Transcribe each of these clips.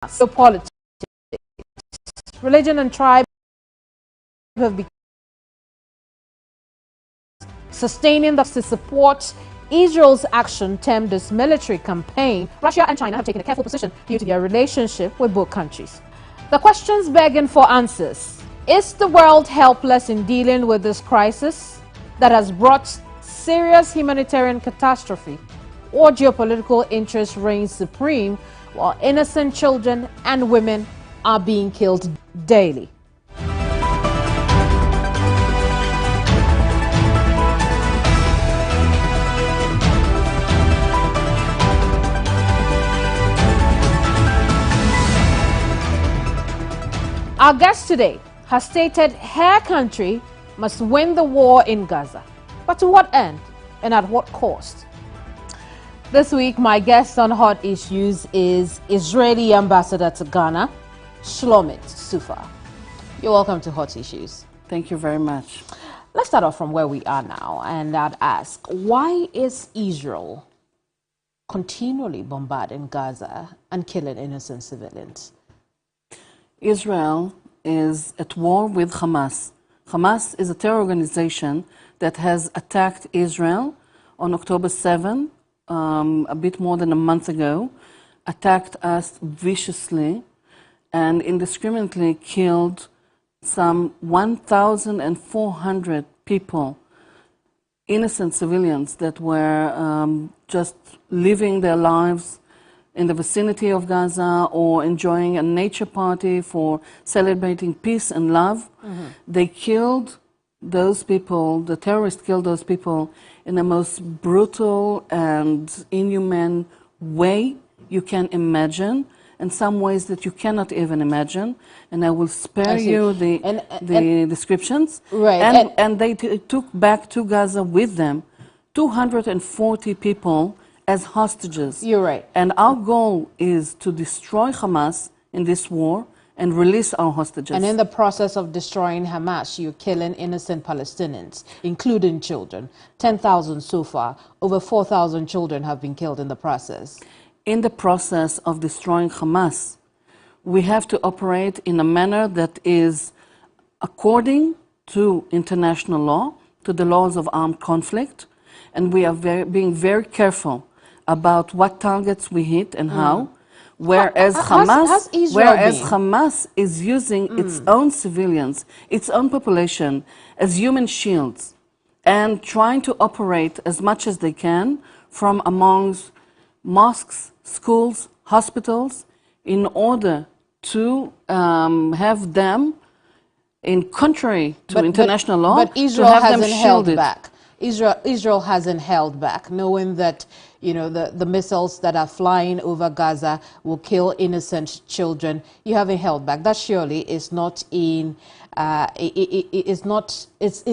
So politics, religion and tribe have become sustaining the to support Israel's action termed as military campaign. Russia and China have taken a careful position due to their relationship with both countries. The questions begging for answers. Is the world helpless in dealing with this crisis that has brought serious humanitarian catastrophe, or geopolitical interests reign supreme while innocent children and women are being killed daily? Our guest today has stated her country must win the war in Gaza. But to what end and at what cost? This week, my guest on Hot Issues is Israeli Ambassador to Ghana, Shlomit Sufa. You're welcome to Hot Issues. Thank you very much. Let's start off from where we are now, and I'd ask, why is Israel continually bombarding Gaza and killing innocent civilians? Israel is at war with Hamas. Hamas is a terror organization that has attacked Israel on October 7, a bit more than a month ago, attacked us viciously and indiscriminately killed some 1,400 people, innocent civilians that were just living their lives in the vicinity of Gaza or enjoying a nature party for celebrating peace and love. Mm-hmm. They killed those people, the terrorists killed those people in the most brutal and inhumane way you can imagine, in some ways that you cannot even imagine. And I will spare you the descriptions. Right. And they took back to Gaza with them 240 people as hostages. You're right. And our goal is to destroy Hamas in this war and release our hostages. And in the process of destroying Hamas, you're killing innocent Palestinians, including children. 10,000 so far. Over 4,000 children have been killed in the process. In the process of destroying Hamas, we have to operate in a manner that is according to international law, to the laws of armed conflict, and we are being very careful about what targets we hit and how, whereas Hamas is using its own civilians, its own population as human shields and trying to operate as much as they can from amongst mosques, schools, hospitals, in order to have them, in contrary to international law, but Israel hasn't held back. Israel hasn't held back, knowing that, you know, the missiles that are flying over Gaza will kill innocent children. You haven't held back. That surely is not in it's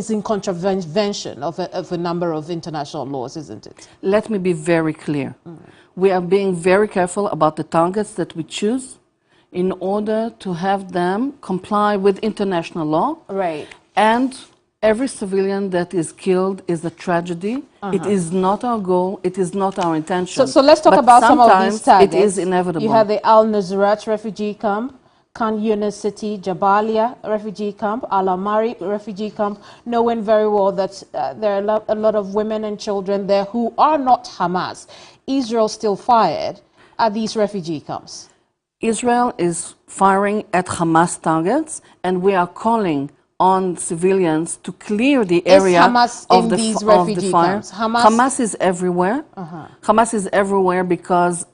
in contravention of a number of international laws, isn't it? Let me be very clear. We are being very careful about the targets that we choose in order to have them comply with international law. Right. And every civilian that is killed is a tragedy. It is not our goal. It is not our intention. So let's talk about some of these targets. It is inevitable. You have the Al-Nusrat refugee camp, Khan Yunis City, Jabalia refugee camp, Al-Amari refugee camp, knowing very well that there are a lot of women and children there who are not Hamas. Israel still fired at these refugee camps. Israel is firing at Hamas targets, and we are calling on civilians to clear the area of the fire. Hamas is everywhere. Hamas is everywhere because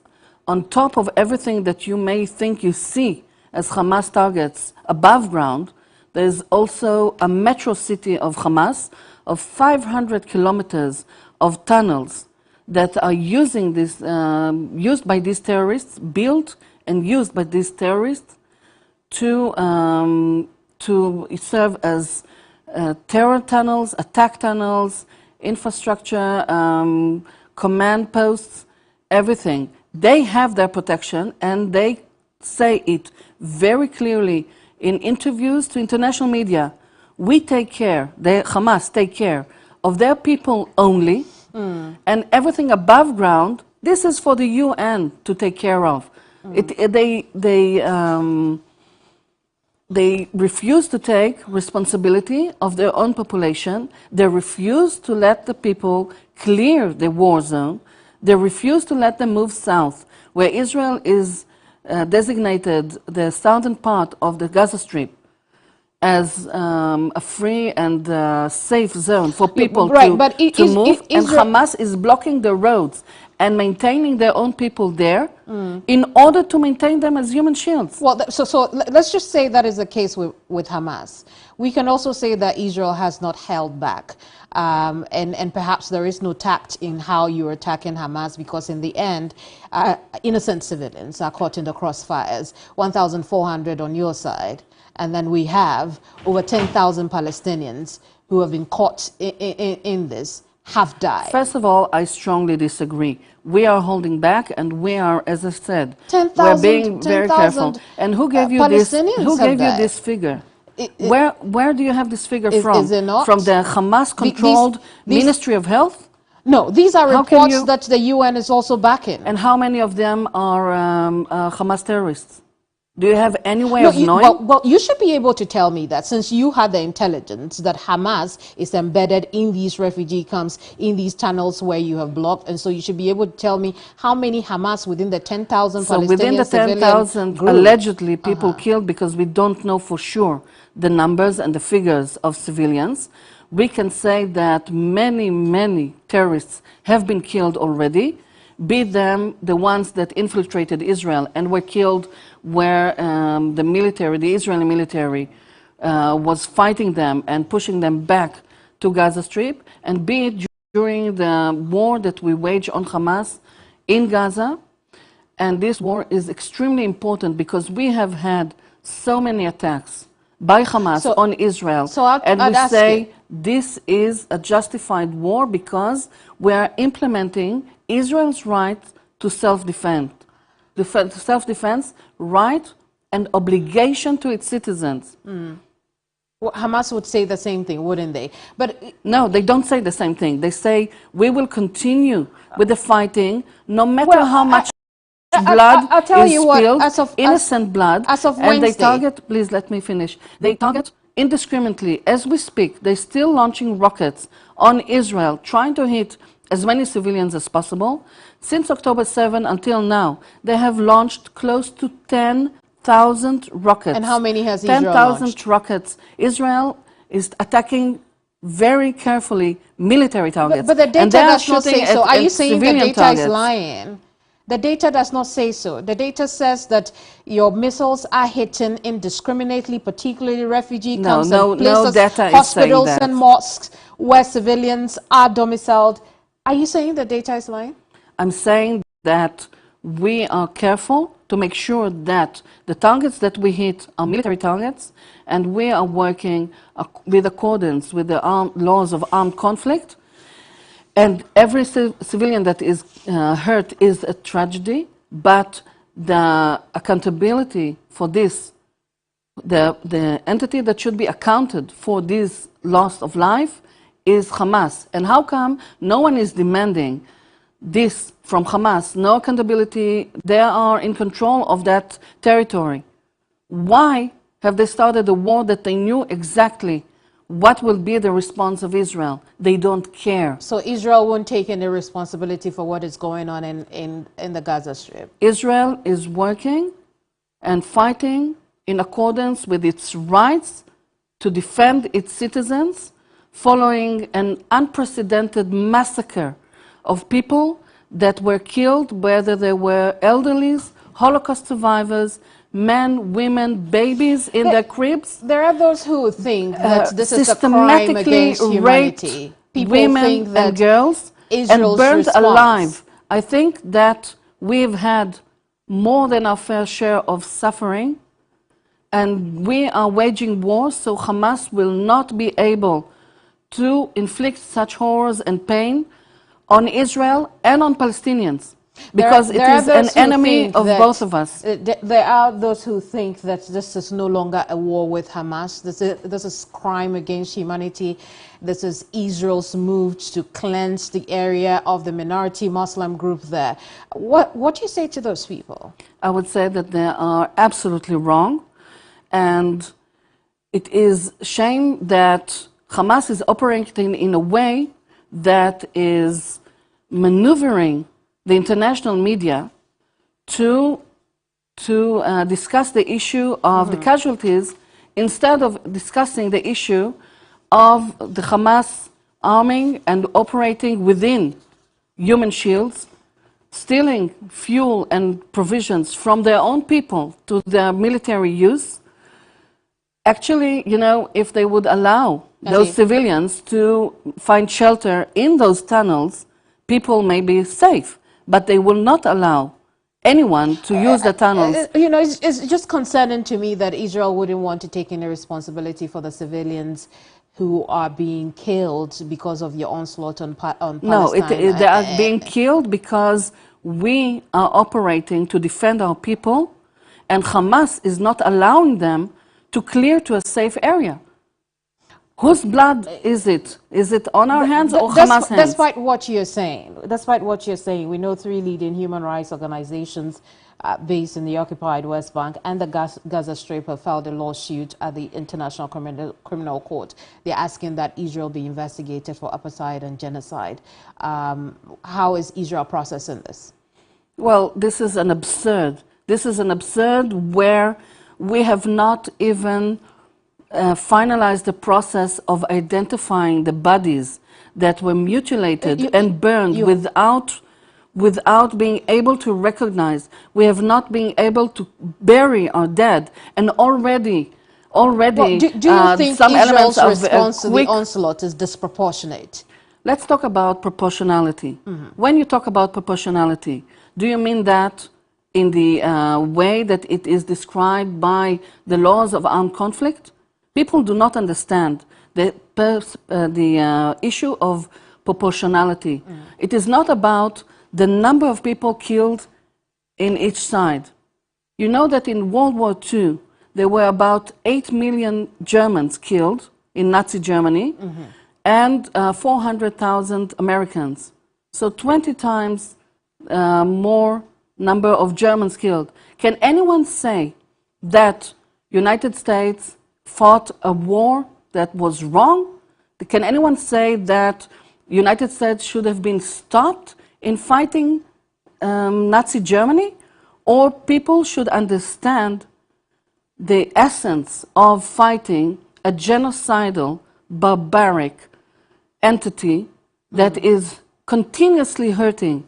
on top of everything that you may think you see as Hamas targets above ground, there's also a metro city of Hamas of 500 kilometers of tunnels that are using this, used by these terrorists, built and used by these terrorists to serve as terror tunnels, attack tunnels, infrastructure, command posts, everything. They have their protection, and they say it very clearly in interviews to international media. We take care, Hamas take care of their people only, and everything above ground, this is for the UN to take care of. They refuse to take responsibility of their own population. They refuse to let the people clear the war zone. They refuse to let them move south, where Israel is designated the southern part of the Gaza Strip as a free and safe zone for people to move, and Hamas is blocking the roads and maintaining their own people there in order to maintain them as human shields. Well, so let's just say that is the case with Hamas. We can also say that Israel has not held back, and perhaps there is no tact in how you're attacking Hamas, because in the end, innocent civilians are caught in the crossfires, 1,400 on your side. And then we have over 10,000 Palestinians who have been caught in this, have died. First of all, I strongly disagree. We are holding back, and we are, as I said, 10,000, we're being very careful. And who gave you this? Who gave you this figure? Where do you have this figure from? Is it not? From the Hamas-controlled Ministry of Health? No, these are reports that the UN is also backing. And how many of them are Hamas terrorists? Do you have any way of knowing? Well, you should be able to tell me that, since you had the intelligence that Hamas is embedded in these refugee camps, in these tunnels where you have blocked, and so you should be able to tell me how many Hamas within the 10,000 Palestinian within the 10,000 allegedly people killed, because we don't know for sure the numbers and the figures of civilians. We can say that many, many terrorists have been killed already, be them the ones that infiltrated Israel and were killed where the military, the Israeli military, was fighting them and pushing them back to Gaza Strip, and be it during the war that we wage on Hamas in Gaza. And this war is extremely important because we have had so many attacks by Hamas on Israel. And we say this is a justified war because we are implementing Israel's right to self-defense. The self-defense right and obligation to its citizens. Well, Hamas would say the same thing, wouldn't they? But no, they don't say the same thing. They say we will continue with the fighting, no matter how much blood is spilled, innocent blood. As of and they target. Please let me finish. They target indiscriminately as we speak. They're still launching rockets on Israel, trying to hit as many civilians as possible. Since October 7 until now, they have launched close to 10,000 rockets. And how many has Israel launched? 10,000 rockets. Israel is attacking very carefully military targets. But the data does not say so. Are you saying the data is lying? The data does not say so. The data says that your missiles are hitting indiscriminately, particularly refugee camps and places, hospitals and mosques where civilians are domiciled. Are you saying the data is lying? I'm saying that we are careful to make sure that the targets that we hit are military targets, and we are working with accordance with the laws of armed conflict. And every civilian that is hurt is a tragedy, but the accountability for this, the entity that should be accounted for this loss of life is Hamas. And how come no one is demanding this from Hamas? No accountability. They are in control of that territory. Why have they started a war that they knew exactly what will be the response of Israel? They don't care. So Israel won't take any responsibility for what is going on in the Gaza Strip? Israel is working and fighting in accordance with its rights to defend its citizens, following an unprecedented massacre of people that were killed, whether they were elderlies, Holocaust survivors, men, women, babies in their cribs. There are those who think that this is a crime against humanity. People women think that and girls Israel's and burned response. alive. I think that we've had more than our fair share of suffering, and we are waging war, so Hamas will not be able to inflict such horrors and pain on Israel and on Palestinians. because it is an enemy of both of us. There are those who think that this is no longer a war with Hamas. This is crime against humanity. This is Israel's move to cleanse the area of the minority Muslim group there. What do you say to those people? I would say that they are absolutely wrong, and it is a shame that Hamas is operating in a way that is maneuvering the international media to discuss the issue of the casualties instead of discussing the issue of the Hamas arming and operating within human shields, stealing fuel and provisions from their own people to their military use. Actually, you know, if they would allow those civilians to find shelter in those tunnels, people may be safe. But they will not allow anyone to use the tunnels. You know, it's just concerning to me that Israel wouldn't want to take any responsibility for the civilians who are being killed because of your onslaught on Palestine. No, they are being killed because we are operating to defend our people, and Hamas is not allowing them to clear to a safe area. Whose blood is it? Is it on our hands or Hamas hands? Despite what you're saying, we know 3 leading human rights organizations based in the occupied West Bank and the Gaza Strip have filed a lawsuit at the International Criminal Court. They're asking that Israel be investigated for apartheid and genocide. How is Israel processing this? Well, this is an absurd. This is an absurd where we have not even finalized the process of identifying the bodies that were mutilated and burned without being able to recognize. We have not been able to bury our dead, and already do you think some Israel's elements of response to the onslaught is disproportionate? Let's talk about proportionality. When you talk about proportionality, do you mean that in the way that it is described by the laws of armed conflict? People do not understand the issue of proportionality. It is not about the number of people killed in each side. You know that in World War II, there were about 8 million Germans killed in Nazi Germany and 400,000 Americans. So 20 times more number of Germans killed. Can anyone say that United States fought a war that was wrong? Can anyone say that United States should have been stopped in fighting Nazi Germany? Or people should understand the essence of fighting a genocidal, barbaric entity that is continuously hurting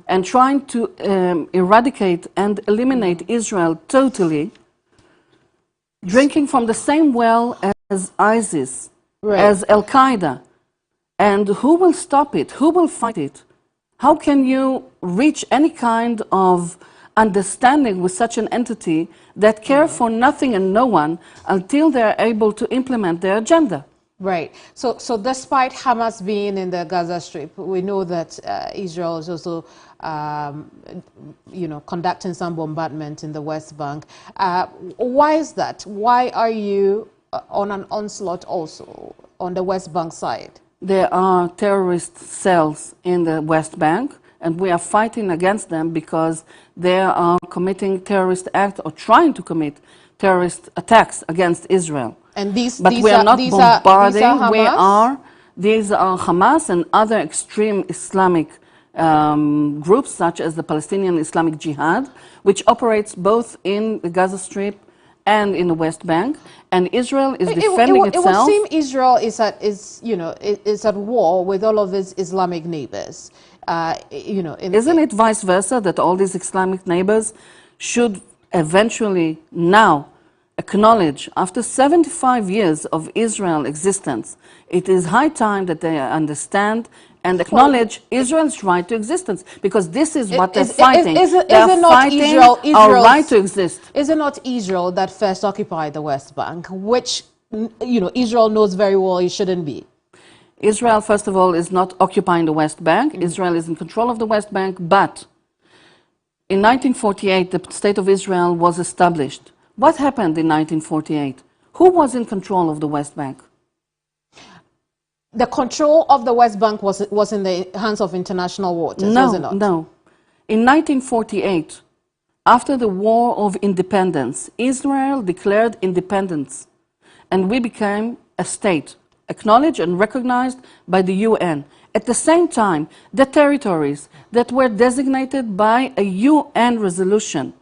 and trying to eradicate and eliminate Israel totally, drinking from the same well as ISIS, as Al-Qaeda. And who will stop it? Who will fight it? How can you reach any kind of understanding with such an entity that care for nothing and no one until they're able to implement their agenda? Right. So despite Hamas being in the Gaza Strip, we know that Israel is also, conducting some bombardment in the West Bank. Why is that? Why are you on an onslaught also on the West Bank side? There are terrorist cells in the West Bank, and we are fighting against them because they are committing terrorist acts or trying to commit terrorist attacks against Israel. And we are not bombarding. These are Hamas and other extreme Islamic groups, such as the Palestinian Islamic Jihad, which operates both in the Gaza Strip and in the West Bank. And Israel is defending itself. It would seem Israel is at war with all of its Islamic neighbors. Isn't it vice versa, that all these Islamic neighbors should eventually now acknowledge, after 75 years of Israel's existence, it is high time that they understand and acknowledge Israel's right to existence, because this is what they're fighting. They're fighting our right to exist. Is it not Israel that first occupied the West Bank, which Israel knows very well it shouldn't be? Israel, first of all, is not occupying the West Bank. Israel is in control of the West Bank, but In 1948, the State of Israel was established. What happened in 1948? Who was in control of the West Bank? The control of the West Bank was in the hands of international waters, was it not? No. In 1948, after the War of Independence, Israel declared independence, and we became a state, acknowledged and recognized by the UN. At the same time, the territories that were designated by a UN resolution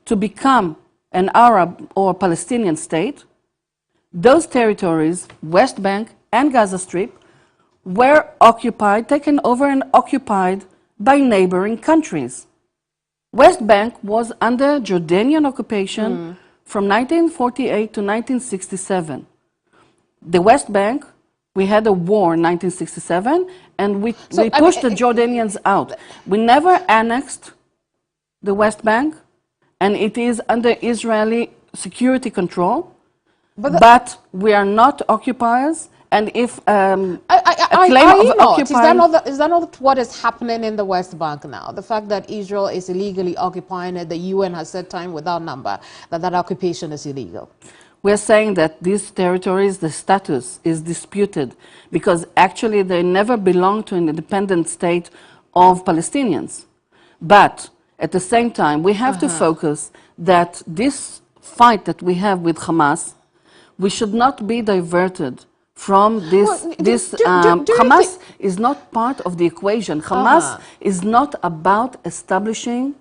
to become an Arab or Palestinian state, those territories, West Bank and Gaza Strip, were occupied, taken over and occupied by neighboring countries. West Bank was under Jordanian occupation from 1948 to 1967. The West Bank, we had a war in 1967, and we pushed the Jordanians out. We never annexed the West Bank, and it is under Israeli security control, but we are not occupiers. And if a claim of occupying... Is that not what is happening in the West Bank now? The fact that Israel is illegally occupying it, the UN has said time without number that occupation is illegal. We're saying that these territories, the status is disputed because actually they never belonged to an independent state of Palestinians. But at the same time, we have to focus that this fight that we have with Hamas, we should not be diverted from this. Hamas is not part of the equation. Hamas is not about establishing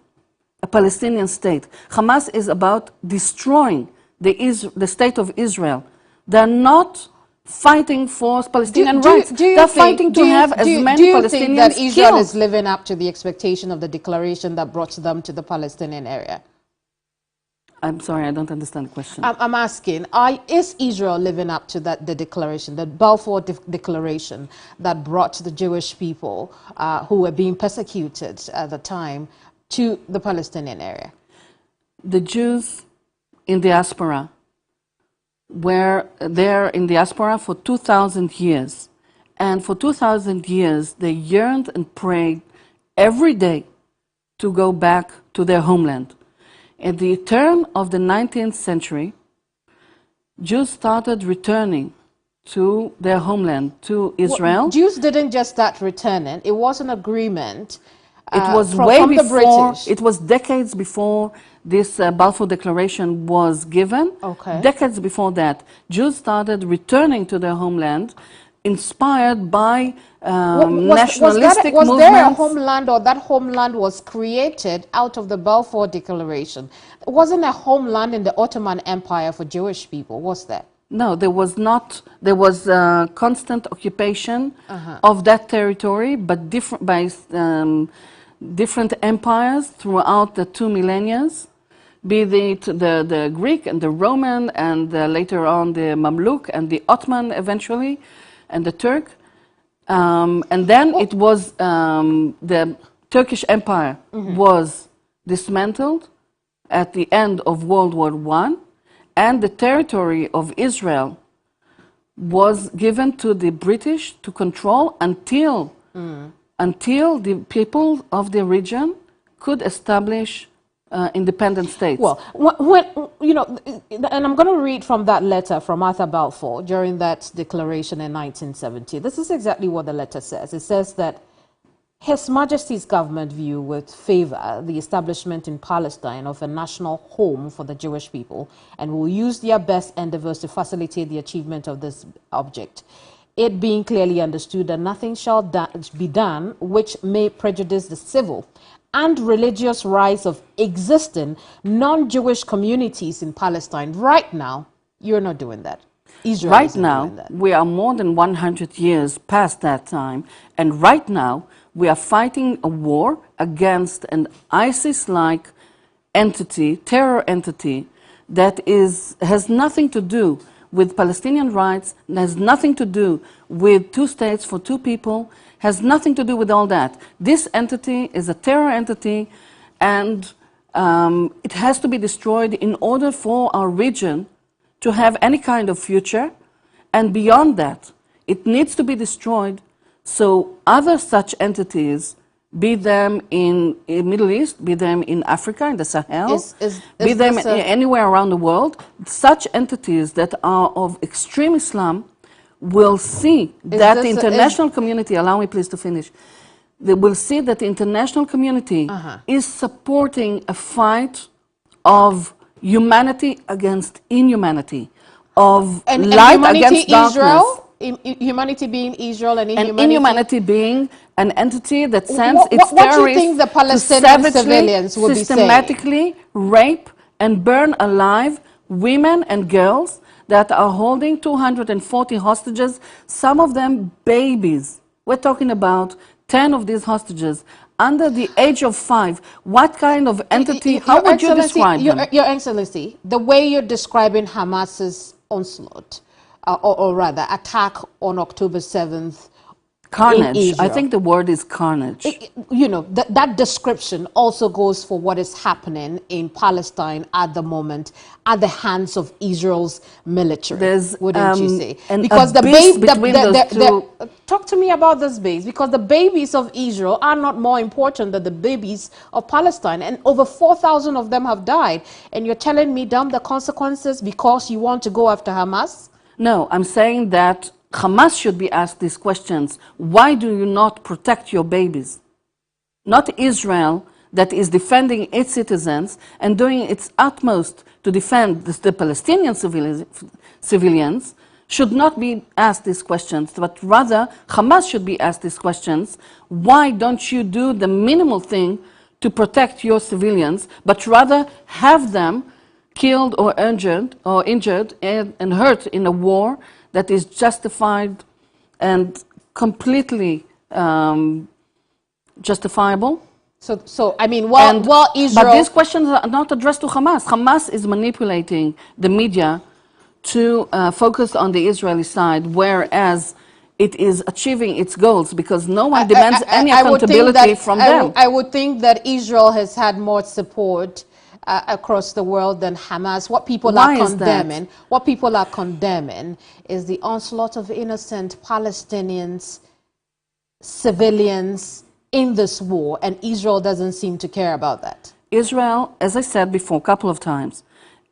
a Palestinian state. Hamas is about destroying the state of Israel. They're not fighting for Palestinian rights. They're fighting to have as many Palestinians killed. Do you think that Israel is living up to the expectation of the declaration that brought them to the Palestinian area? I'm sorry, I don't understand the question. I'm asking, is Israel living up to the declaration, the Balfour Declaration that brought the Jewish people who were being persecuted at the time to the Palestinian area? The Jews in diaspora were there in diaspora for 2,000 years. And for 2,000 years, they yearned and prayed every day to go back to their homeland. At the turn of the 19th century, Jews started returning to their homeland, to Israel. Well, Jews didn't just start returning. It was an agreement it was way before, it was decades before this Balfour Declaration was given. Decades before that, Jews started returning to their homeland, inspired by nationalistic movements. Was there a homeland, or that homeland was created out of the Balfour Declaration? It wasn't a homeland in the Ottoman Empire for Jewish people, was there? No, there was not. There was constant occupation of that territory, but by different empires throughout the 2 millennia, be it the Greek and the Roman, and later on the Mamluk and the Ottoman eventually, and the Turk. And then it was the Turkish Empire was dismantled at the end of World War I, and the territory of Israel was given to the British to control until the people of the region could establish independent states. Well, when, you know, and I'm going to read from that letter from Arthur Balfour during that declaration in 1970. This is exactly what the letter says. It says that His Majesty's government view with favor the establishment in Palestine of a national home for the Jewish people, and will use their best endeavors to facilitate the achievement of this object. It being clearly understood that nothing shall be done which may prejudice the civil and religious rights of existing non-Jewish communities in Palestine. Right now, you're not doing that. Israel right now, we are more than 100 years past that time, and right now, we are fighting a war against an ISIS-like entity, terror entity, that has nothing to do with Palestinian rights, has nothing to do with 2 states for 2 people, has nothing to do with all that. This entity is a terror entity, and it has to be destroyed in order for our region to have any kind of future. And beyond that, it needs to be destroyed so other such entities be them in the Middle East, be them in Africa, in the Sahel, be them anywhere around the world, such entities that are of extreme Islam will see that the international community, allow me please to finish, they will see that the international community is supporting a fight of humanity against inhumanity, of light against darkness. Humanity being Israel and inhumanity being an entity that sends its terrorists what do you think the Palestinian civilians will systematically rape and burn alive women and girls that are holding 240 hostages, some of them babies. We're talking about 10 of these hostages under the age of 5. What kind of entity, how would you describe them? Your Excellency, the way you're describing Hamas's onslaught, or rather attack on October 7th, carnage. I think the word is carnage. You know, that description also goes for what is happening in Palestine at the moment at the hands of Israel's military, wouldn't you say? Because talk to me about this base, because the babies of Israel are not more important than the babies of Palestine, and over 4,000 of them have died. And you're telling me, the consequences because you want to go after Hamas? No, I'm saying that Hamas should be asked these questions. Why do you not protect your babies? Not Israel, that is defending its citizens and doing its utmost to defend the Palestinian civilians, should not be asked these questions, but rather Hamas should be asked these questions. Why don't you do the minimal thing to protect your civilians, but rather have them killed or injured and hurt in a war that is justified and completely justifiable? So I mean, Israel... But these questions are not addressed to Hamas. Hamas is manipulating the media to focus on the Israeli side, whereas it is achieving its goals because no one demands any accountability from them. I would think that Israel has had more support across the world than Hamas. What people are condemning is the onslaught of innocent Palestinians, civilians in this war, and Israel doesn't seem to care about that. Israel, as I said before a couple of times,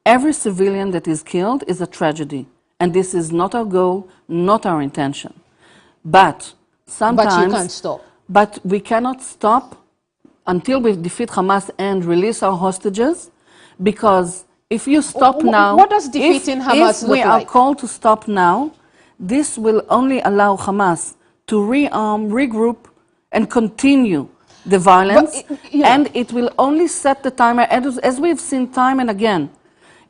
every civilian that is killed is a tragedy, and this is not our goal, not our intention. But sometimes... But you can't stop. But we cannot stop until we defeat Hamas and release our hostages, because if you stop now... What does defeating Hamas look like? If we are called to stop now, this will only allow Hamas to rearm, regroup, and continue the violence, and it will only set the timer, as we've seen time and again,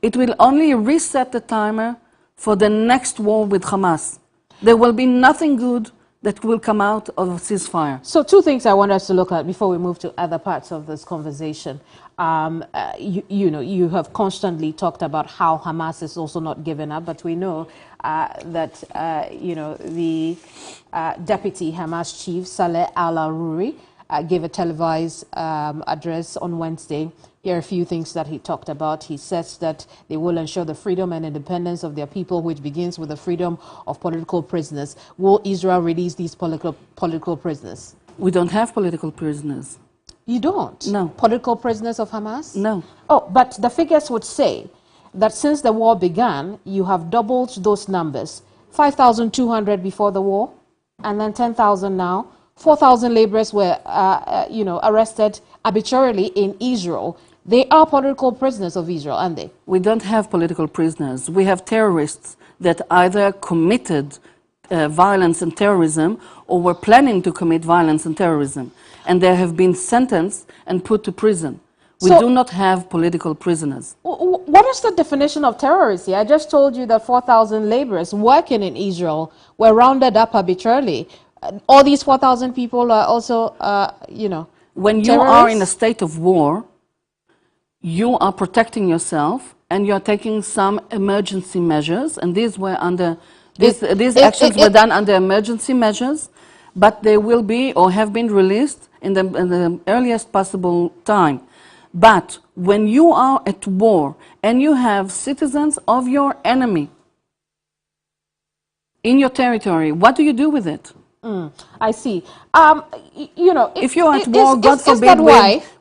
it will only reset the timer for the next war with Hamas. There will be nothing good that will come out of a ceasefire. So two things I want us to look at before we move to other parts of this conversation. You have constantly talked about how Hamas is also not giving up, but we know that the deputy Hamas chief Saleh al-Aruri gave a televised address on Wednesday. Here are a few things that he talked about. He says that they will ensure the freedom and independence of their people, which begins with the freedom of political prisoners. Will Israel release these political prisoners? We don't have political prisoners. You don't? No. Political prisoners of Hamas? No. Oh, but the figures would say that since the war began, you have doubled those numbers. 5,200 before the war, and then 10,000 now. 4,000 laborers were, arrested arbitrarily in Israel. They are political prisoners of Israel, aren't they? We don't have political prisoners. We have terrorists that either committed violence and terrorism or were planning to commit violence and terrorism. And they have been sentenced and put to prison. We do not have political prisoners. What is the definition of terrorism? I just told you that 4,000 laborers working in Israel were rounded up arbitrarily. All these 4,000 people are also, When you are in a state of war, you are protecting yourself and you are taking some emergency measures, and these were under these actions were done under emergency measures, but they will be or have been released in the earliest possible time. But when you are at war and you have citizens of your enemy in your territory, what do you do with it? I see. You know, if you're at war, God forbid,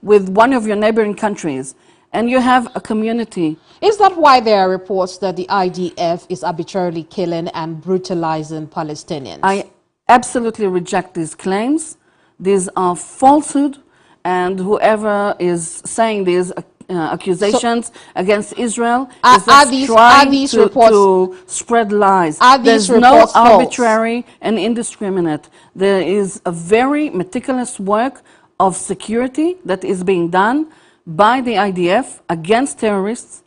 with one of your neighboring countries, and you have a community. Is that why there are reports that the IDF is arbitrarily killing and brutalizing Palestinians? I absolutely reject these claims. These are falsehood, and whoever is saying these accusations against Israel is just trying to spread lies. There's no arbitrary and indiscriminate. There is a very meticulous work of security that is being done by the IDF against terrorists.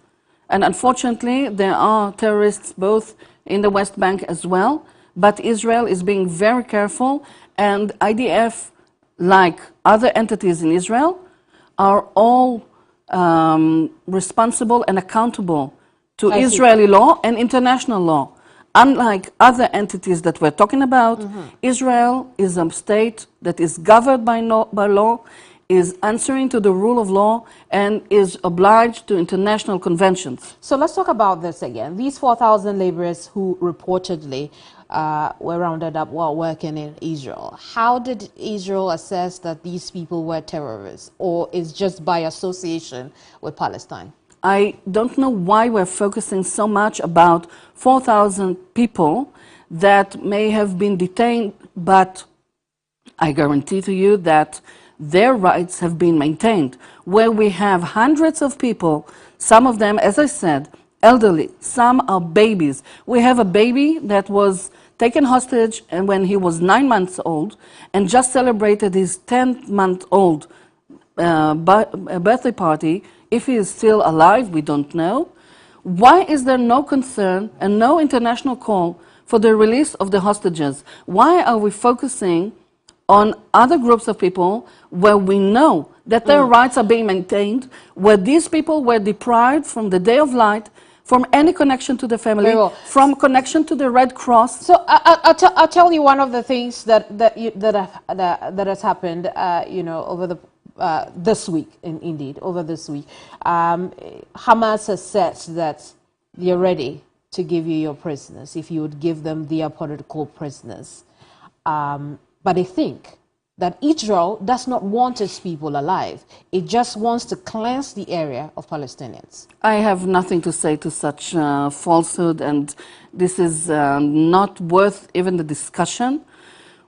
And unfortunately, there are terrorists both in the West Bank as well. But Israel is being very careful, and IDF, like other entities in Israel, are all responsible and accountable to Israeli law and international law. Unlike other entities that we're talking about, Israel is a state that is governed by law, is answering to the rule of law, and is obliged to international conventions. So let's talk about this again. These 4,000 laborers who reportedly were rounded up while working in Israel. How did Israel assess that these people were terrorists, or is just by association with Palestine? I don't know why we're focusing so much about 4,000 people that may have been detained, but I guarantee to you that their rights have been maintained. Where we have hundreds of people, some of them, as I said, elderly, some are babies. We have a baby that was taken hostage and when he was 9 months old and just celebrated his 10-month-old birthday party. If he is still alive, we don't know. Why is there no concern and no international call for the release of the hostages? Why are we focusing on other groups of people where we know that their rights are being maintained, where these people were deprived from the day of light, from any connection to the family, from connection to the Red Cross? So I'll tell you one of the things that has happened, you know, over the this week, over this week. Hamas has said that they're ready to give you your prisoners if you would give them their political prisoners. But they think that Israel does not want its people alive. It just wants to cleanse the area of Palestinians. I have nothing to say to such falsehood, and this is not worth even the discussion.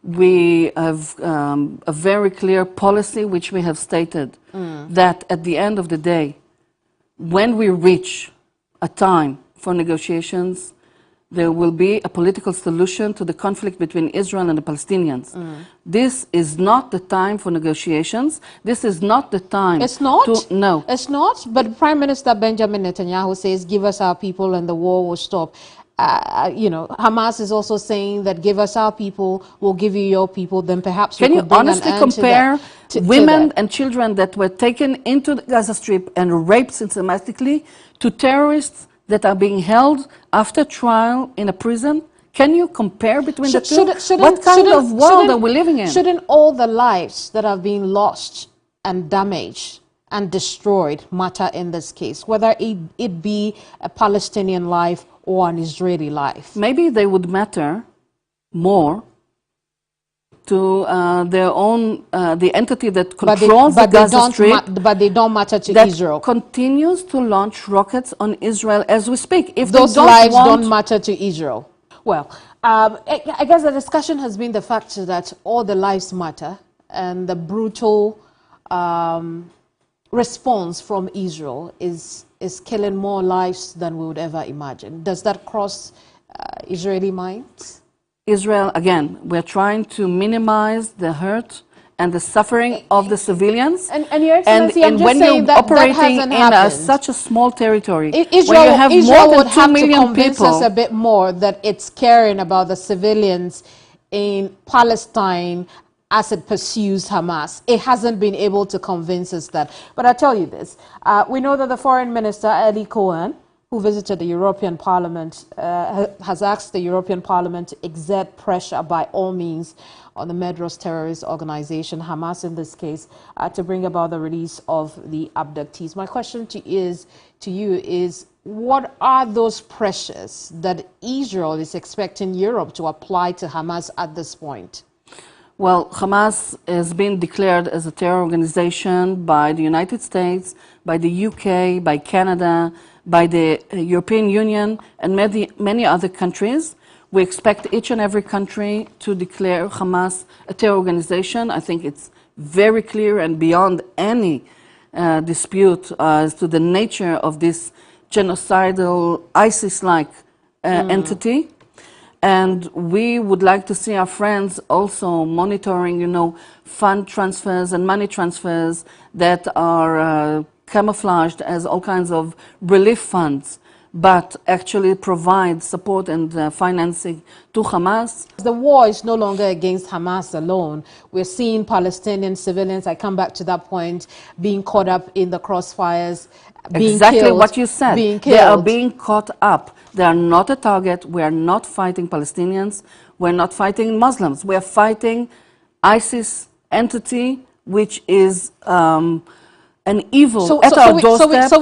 We have a very clear policy which we have stated that at the end of the day, when we reach a time for negotiations, there will be a political solution to the conflict between Israel and the Palestinians. This is not the time for negotiations. This is not the time. It's not? No. It's not? But Prime Minister Benjamin Netanyahu says, give us our people and the war will stop. You know, Hamas is also saying that give us our people, we'll give you your people, then perhaps we could bring an end to that. Can you honestly compare women and children that were taken into the Gaza Strip and raped systematically to terrorists that are being held after trial in a prison? Can you compare between the two? What kind of world are we living in? Shouldn't all the lives that have been lost and damaged and destroyed matter in this case, whether it be a Palestinian life or an Israeli life? Maybe they would matter more to their own, the entity that controls the Gaza Strip. But they don't matter to Israel. Continues to launch rockets on Israel as we speak. If those lives don't matter to Israel. Well, I guess the discussion has been the fact that all the lives matter, and the brutal response from Israel is killing more lives than we would ever imagine. Does that cross Israeli minds? Israel, again, we're trying to minimize the hurt and the suffering of the civilians. And Your Excellency, I'm just saying that operating hasn't happened. Such a small territory, Israel, where you have Israel more would than 2 have million to convince people. us a bit more that it's caring about the civilians in Palestine as it pursues Hamas. It hasn't been able to convince us that. But I tell you this, we know that the Foreign Minister, Eli Cohen, who visited the European Parliament, has asked the European Parliament to exert pressure by all means on the murderous terrorist organization, Hamas in this case, to bring about the release of the abductees. My question to you is, what are those pressures that Israel is expecting Europe to apply to Hamas at this point? Well, Hamas has been declared as a terror organization by the United States, by the UK, by Canada, by the European Union, and many other countries. We expect each and every country to declare Hamas a terror organization. I think it's very clear and beyond any dispute as to the nature of this genocidal, ISIS-like entity. And we would like to see our friends also monitoring, fund transfers and money transfers that are camouflaged as all kinds of relief funds, but actually provide support and financing to Hamas. The war is no longer against Hamas alone. We're seeing Palestinian civilians, I come back to that point, being caught up in the crossfires, being exactly killed, what you said. Being killed. They are being caught up. They are not a target. We are not fighting Palestinians. We're not fighting Muslims. We are fighting ISIS entity, which is an evil at our doorstep. So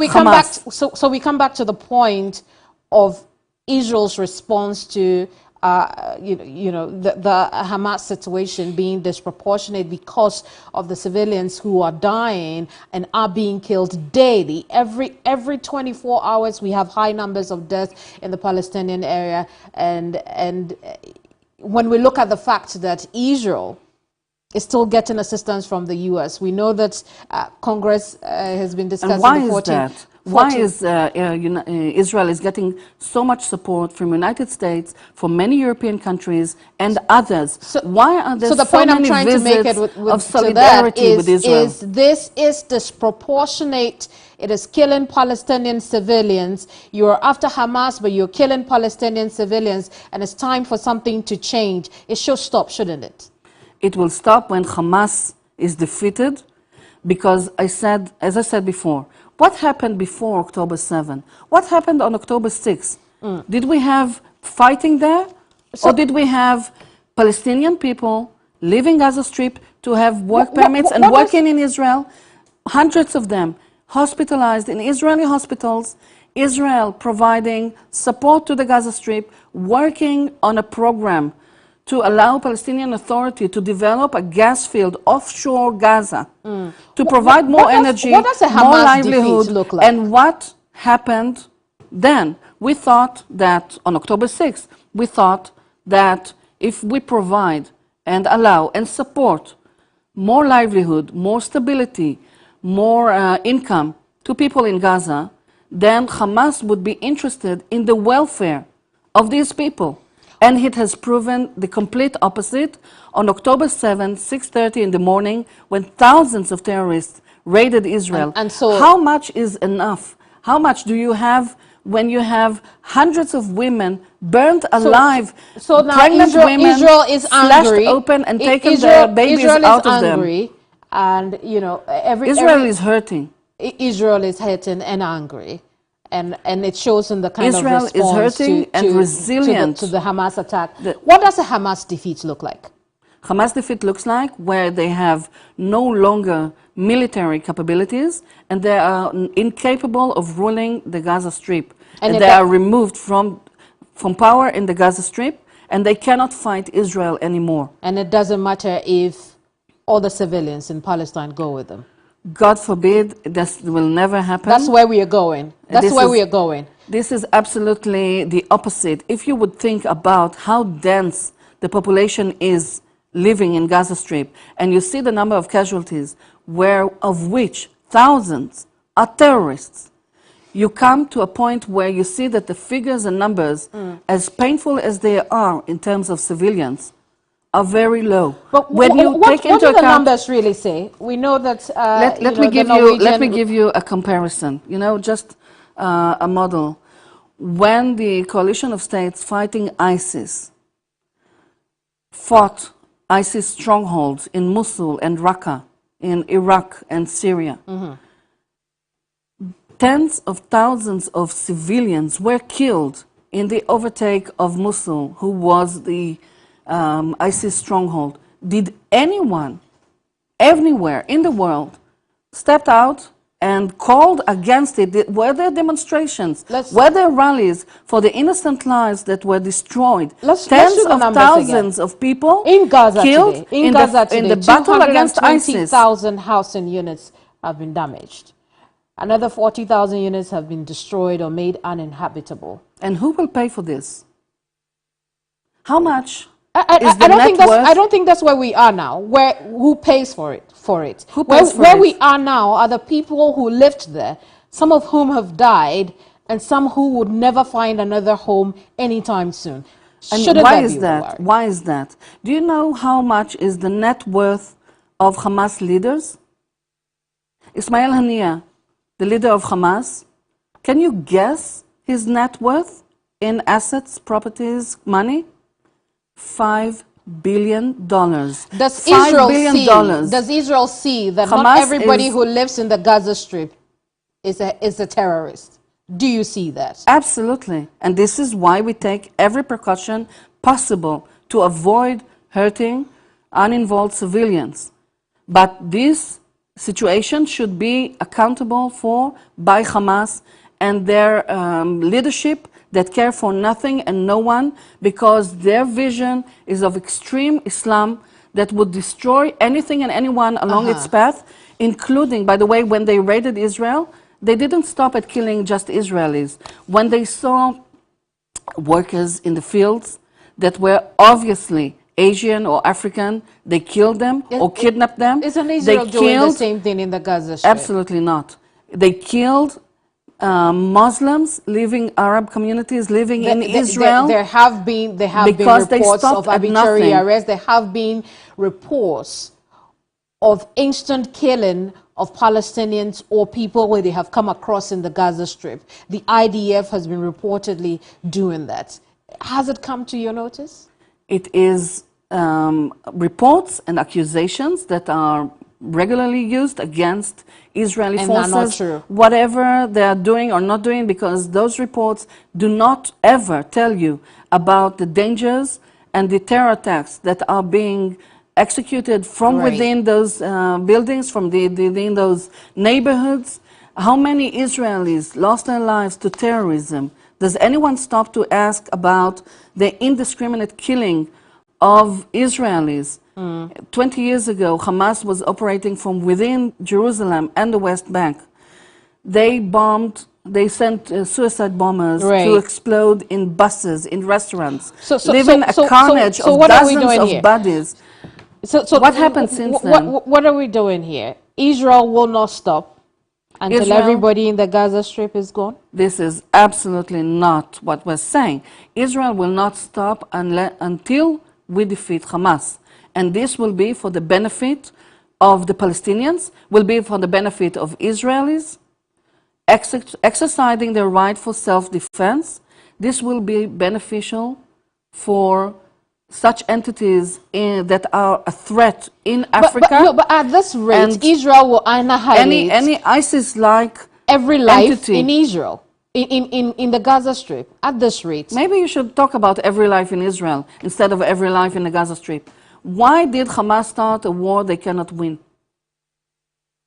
we come back to the point of Israel's response to the Hamas situation being disproportionate because of the civilians who are dying and are being killed daily. Every 24 hours we have high numbers of deaths in the Palestinian area, and when we look at the fact that Israel is still getting assistance from the U.S. We know that Congress has been discussing. And why is that? Why is Israel is getting so much support from the United States, from many European countries and others? Why are there so many visits of solidarity with Israel? This is disproportionate. It is killing Palestinian civilians. You're after Hamas, but you're killing Palestinian civilians, and it's time for something to change. It should stop, shouldn't it? It will stop when Hamas is defeated, because as I said before, what happened before October 7? What happened on October 6? Did we have fighting there? Or did we have Palestinian people leaving Gaza Strip to have work permits and working in Israel? Hundreds of them hospitalized in Israeli hospitals, Israel providing support to the Gaza Strip, working on a program to allow Palestinian Authority to develop a gas field offshore Gaza, to provide more energy, more livelihood. Look like? And what happened then? We thought that on October 6th, we thought that if we provide and allow and support more livelihood, more stability, more income to people in Gaza, then Hamas would be interested in the welfare of these people. And it has proven the complete opposite. On October 7, 6:30 in the morning, when thousands of terrorists raided Israel, and so how much is enough? How much do you have when you have hundreds of women burnt alive, so now pregnant women Israel is slashed angry. open and taken their babies out of them? And Israel is hurting. Israel is hurting and angry. And it shows in the kind of response is hurting and resilient to the Hamas attack. What does a Hamas defeat look like? Hamas defeat looks like where they have no longer military capabilities and they are incapable of ruling the Gaza Strip. And they are removed from power in the Gaza Strip, and they cannot fight Israel anymore. And it doesn't matter if all the civilians in Palestine go with them. God forbid, this will never happen. That's where we are going. That's where we are going. This is absolutely the opposite. If you would think about how dense the population is living in Gaza Strip, and you see the number of casualties, of which thousands are terrorists, you come to a point where you see that the figures and numbers, as painful as they are in terms of civilians, are very low. But when you take into what do account, the numbers really say? We know that. Let me give you a comparison. Just a model. When the coalition of states fighting ISIS fought ISIS strongholds in Mosul and Raqqa, in Iraq and Syria, tens of thousands of civilians were killed in the overtake of Mosul, who was the ISIS stronghold. Did anyone, anywhere in the world, step out and called against it. Were there demonstrations? Were there rallies for the innocent lives that were destroyed? Tens of thousands of people in Gaza killed today. In Gaza today, in the battle against ISIS. 220,000 housing units have been damaged. Another 40,000 units have been destroyed or made uninhabitable. And who will pay for this? How much? I don't think that's where we are now. Who pays for it? Who pays for where it? we are now are the people who lived there, some of whom have died, and some who would never find another home anytime soon. And why is that? Why is that? Do you know how much is the net worth of Hamas leaders? Ismail Haniyeh, the leader of Hamas, can you guess his net worth in assets, properties, money? $5 billion. Does Israel see that Hamas not everybody who lives in the Gaza Strip is a terrorist? Do you see that? Absolutely. And this is why we take every precaution possible to avoid hurting uninvolved civilians. But this situation should be accountable for by Hamas and their leadership that care for nothing and no one, because their vision is of extreme Islam that would destroy anything and anyone along its path, including, by the way, when they raided Israel, they didn't stop at killing just Israelis. When they saw workers in the fields that were obviously Asian or African, they killed them or kidnapped them. Isn't Israel doing the same thing in the Gaza Strip? Absolutely not. They killed Muslims living, Arab communities living in Israel. There have been reports of arbitrary arrests. There have been reports of instant killing of Palestinians or people where they have come across in the Gaza Strip. The IDF has been reportedly doing that. Has it come to your notice? It is reports and accusations that are regularly used against Israeli forces, not true. Whatever they are doing or not doing, because those reports do not ever tell you about the dangers and the terror attacks that are being executed from within those buildings, from within those neighborhoods. How many Israelis lost their lives to terrorism? Does anyone stop to ask about the indiscriminate killing of Israelis? 20 years ago, Hamas was operating from within Jerusalem and the West Bank. They sent suicide bombers to explode in buses, in restaurants, leaving a carnage of dozens of bodies. What happened since then? What are we doing here? Israel will not stop until everybody in the Gaza Strip is gone? This is absolutely not what we're saying. Israel will not stop until we defeat Hamas. And this will be for the benefit of the Palestinians, will be for the benefit of Israelis, exercising their right for self-defense. This will be beneficial for such entities that are a threat in Africa. But at this rate, Israel will annihilate any ISIS-like every life entity in Israel, in the Gaza Strip, at this rate. Maybe you should talk about every life in Israel instead of every life in the Gaza Strip. Why did Hamas start a war they cannot win?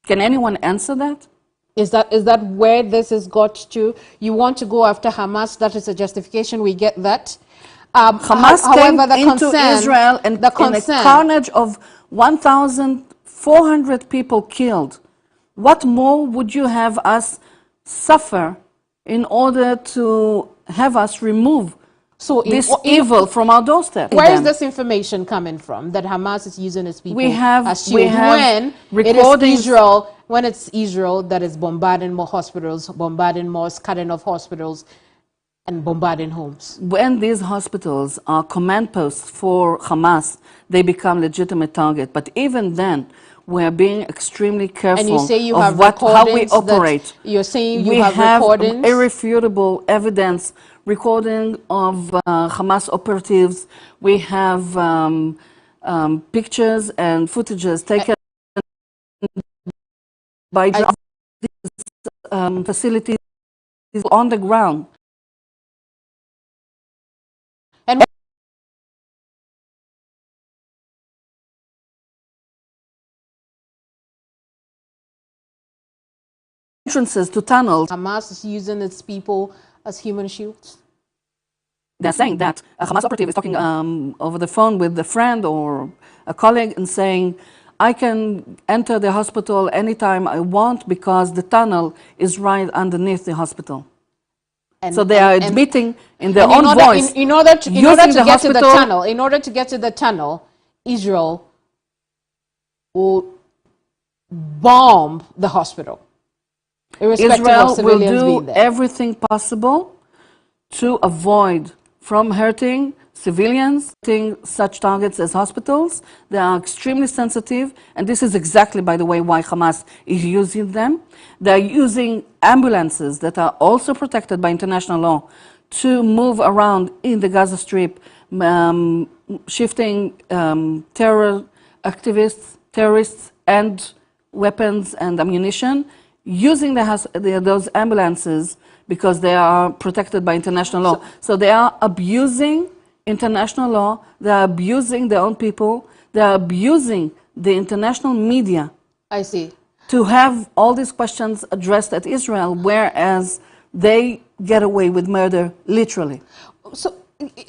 Can anyone answer that? Is that where this has got to? You want to go after Hamas, that is a justification, we get that. Hamas came into Israel and in a carnage of 1,400 people killed. What more would you have us suffer in order to have us remove this evil from our doorstep? Where is this information coming from that Hamas is using its people as shield when it's Israel that is bombarding more hospitals, bombarding mosques, cutting off hospitals, and bombarding homes? When these hospitals are command posts for Hamas, they become legitimate target. But even then, we're being extremely careful and you say you of have how we operate. You're saying we have recordings? Irrefutable evidence, recording of Hamas operatives. We have pictures and footages taken by facilities on the ground. And entrances to tunnels. Hamas is using its people as human shields? They're saying that a Hamas operative is talking over the phone with a friend or a colleague and saying, I can enter the hospital anytime I want because the tunnel is right underneath the hospital. So they are admitting in their own voice. In order to get to the tunnel, Israel will bomb the hospital. Israel will do everything possible to avoid from hurting civilians, hitting such targets as hospitals. They are extremely sensitive, and this is exactly, by the way, why Hamas is using them. They're using ambulances that are also protected by international law to move around in the Gaza Strip, shifting terror activists, terrorists, and weapons and ammunition, using those ambulances because they are protected by international law. So they are abusing international law, they are abusing their own people, they are abusing the international media. I see. To have all these questions addressed at Israel, whereas they get away with murder, literally. So,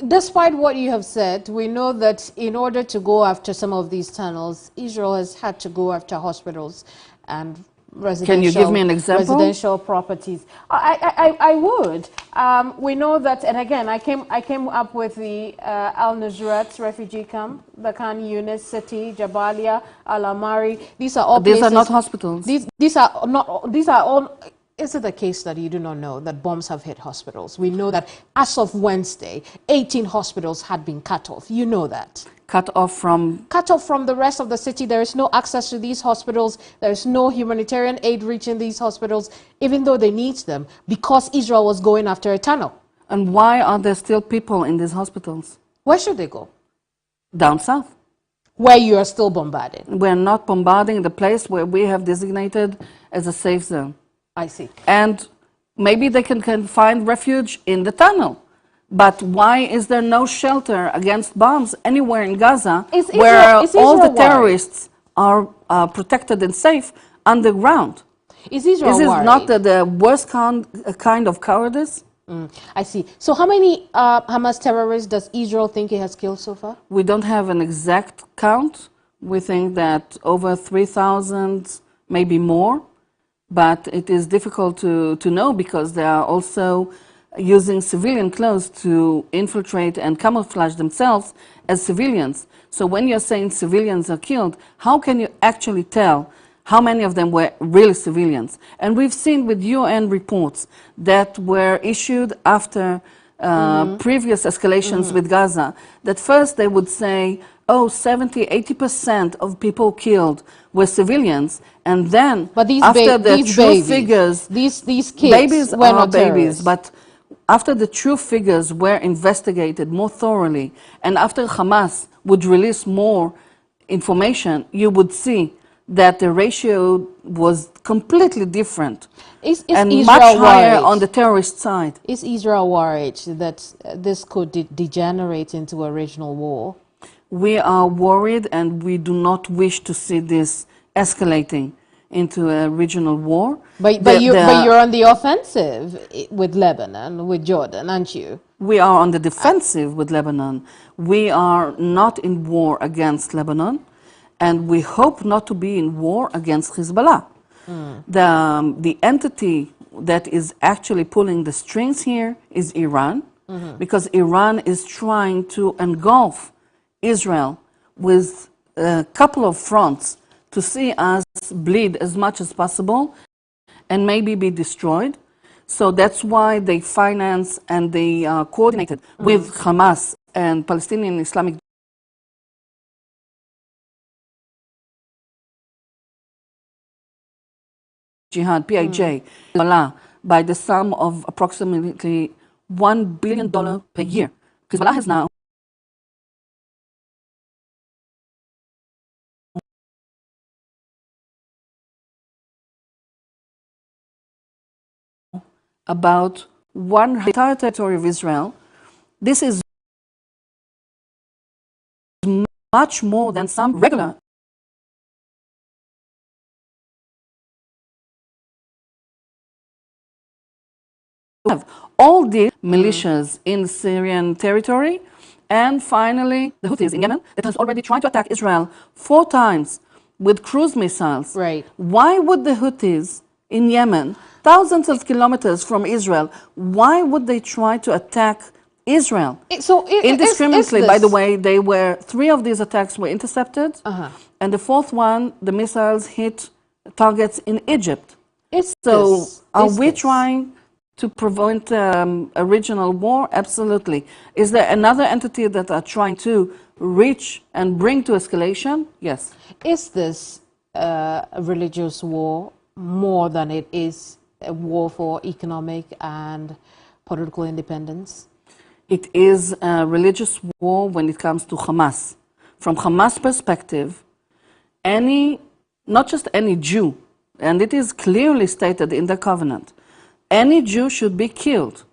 despite what you have said, we know that in order to go after some of these tunnels, Israel has had to go after hospitals and residential. Can you give me an example? Residential properties. I would. We know that, and again, I came up with the Al Nusrat refugee camp, the Khan Yunis city, Jabalia, Al Amari. These are all places. These are not hospitals. These are not. These are all. Is it the case that you do not know that bombs have hit hospitals? We know that as of Wednesday, 18 hospitals had been cut off. You know that. Cut off from the rest of the city. There is no access to these hospitals. There is no humanitarian aid reaching these hospitals, even though they need them, because Israel was going after a tunnel. And why are there still people in these hospitals? Where should they go? Down south. Where you are still bombarding. We're not bombarding the place where we have designated as a safe zone. I see. And maybe they can find refuge in the tunnel. But why is there no shelter against bombs anywhere in Gaza where all the terrorists are protected and safe underground? Is Israel worried? Is it not the worst kind of cowardice? I see. So how many Hamas terrorists does Israel think it has killed so far? We don't have an exact count. We think that over 3,000, maybe more. But it is difficult to know because they are also using civilian clothes to infiltrate and camouflage themselves as civilians. So when you're saying civilians are killed, how can you actually tell how many of them were really civilians? And we've seen with UN reports that were issued after previous escalations with Gaza, that first they would say, oh, 70, 80% of people killed were civilians, and then after the true figures, these kids babies were not babies, but after the true figures were investigated more thoroughly, and after Hamas would release more information, you would see that the ratio was completely different and Israel much higher worried? on the terrorist side. Is Israel worried that this could degenerate into a regional war? We are worried, and we do not wish to see this escalating into a regional war. But you're on the offensive with Lebanon, with Jordan, aren't you? We are on the defensive with Lebanon. We are not in war against Lebanon, and we hope not to be in war against Hezbollah. The entity that is actually pulling the strings here is Iran, because Iran is trying to engulf Israel with a couple of fronts to see us bleed as much as possible and maybe be destroyed. So that's why they finance and they coordinated with Hamas and Palestinian Islamic Jihad, PIJ, by the sum of approximately $1 billion per year. Hezbollah has now about one entire territory of Israel. This is much more than some regular have all these militias in Syrian territory, and finally the Houthis in Yemen that has already tried to attack Israel 4 times with cruise missiles. Right. Why would the Houthis in Yemen, thousands of kilometers from Israel, why would they try to attack Israel? Indiscriminately, by the way, 3 of these attacks were intercepted, and the 4th one, the missiles hit targets in Egypt. Are we trying to prevent a regional war? Absolutely. Is there another entity that are trying to reach and bring to escalation? Yes. Is this a religious war more than it is a war for economic and political independence? It is a religious war when it comes to Hamas. From Hamas' perspective, not just any Jew, and it is clearly stated in the covenant, any Jew should be killed.